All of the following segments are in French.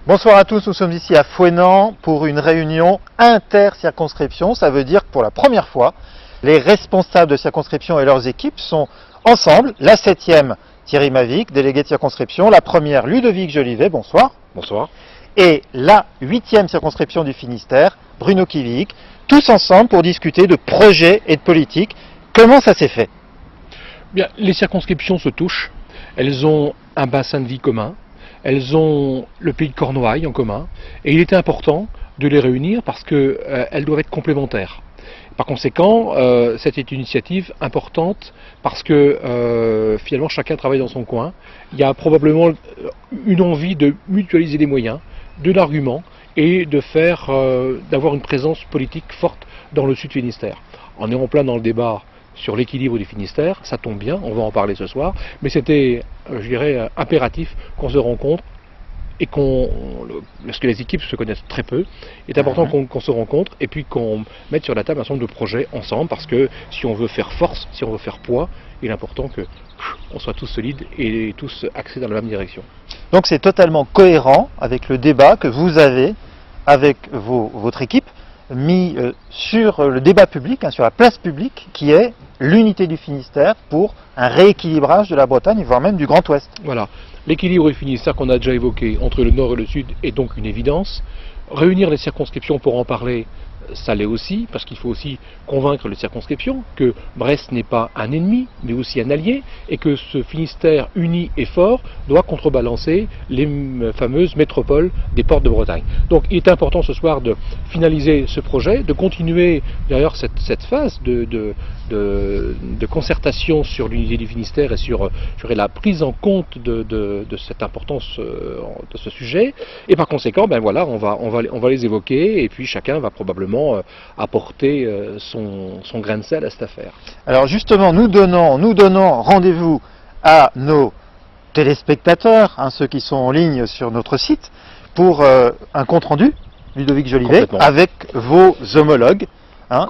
Bonsoir à tous, nous sommes ici à Fouesnant pour une réunion inter-circonscription. Ça veut dire que pour la première fois, les responsables de circonscription et leurs équipes sont ensemble. La 7e, Thierry Mavic, délégué de circonscription. La première, Ludovic Jolivet, bonsoir. Bonsoir. Et la 8e circonscription du Finistère, Bruno Kivik, tous ensemble pour discuter de projets et de politique. Comment ça s'est fait? Bien, les circonscriptions se touchent, elles ont un bassin de vie commun, elles ont le pays de Cornouailles en commun, et il était important de les réunir parce qu'elles doivent être complémentaires. Par conséquent, c'était une initiative importante parce que finalement chacun travaille dans son coin. Il y a probablement une envie de mutualiser les moyens, de l'argument et de faire, d'avoir une présence politique forte dans le Sud Finistère. On est en plein dans le débat sur l'équilibre du Finistère, ça tombe bien, on va en parler ce soir, mais c'était, je dirais, impératif qu'on se rencontre et parce que les équipes se connaissent très peu, il est important qu'on se rencontre et puis qu'on mette sur la table un certain nombre de projets ensemble, parce que si on veut faire force, si on veut faire poids, il est important qu'on soit tous solides et tous axés dans la même direction. Donc c'est totalement cohérent avec le débat que vous avez avec votre équipe mis sur le débat public, sur la place publique, qui est l'unité du Finistère pour un rééquilibrage de la Bretagne, voire même du Grand Ouest. Voilà, l'équilibre du Finistère qu'on a déjà évoqué entre le nord et le sud est donc une évidence. Réunir les circonscriptions pour en parler, ça l'est aussi, parce qu'il faut aussi convaincre les circonscriptions que Brest n'est pas un ennemi, mais aussi un allié, et que ce Finistère uni et fort doit contrebalancer les fameuses métropoles des portes de Bretagne. Donc il est important ce soir de finaliser ce projet, de continuer d'ailleurs cette phase de concertation sur l'unité du Finistère et sur la prise en compte de cette importance de ce sujet, et par conséquent, ben voilà, on va les évoquer, et puis chacun va probablement apporter son grain de sel à cette affaire. Alors justement, nous donnons rendez-vous à nos téléspectateurs, ceux qui sont en ligne sur notre site, pour un compte-rendu, Ludovic Jolivet, avec vos homologues,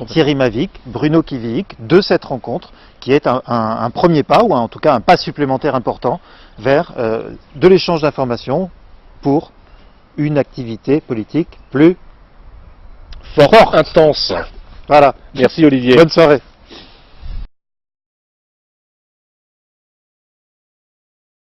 Thierry Mavic, Bruno Kivik, de cette rencontre, qui est un premier pas, ou en tout cas un pas supplémentaire important, vers de l'échange d'informations pour une activité politique plus fort, intense. Voilà. Merci Olivier. Bonne soirée.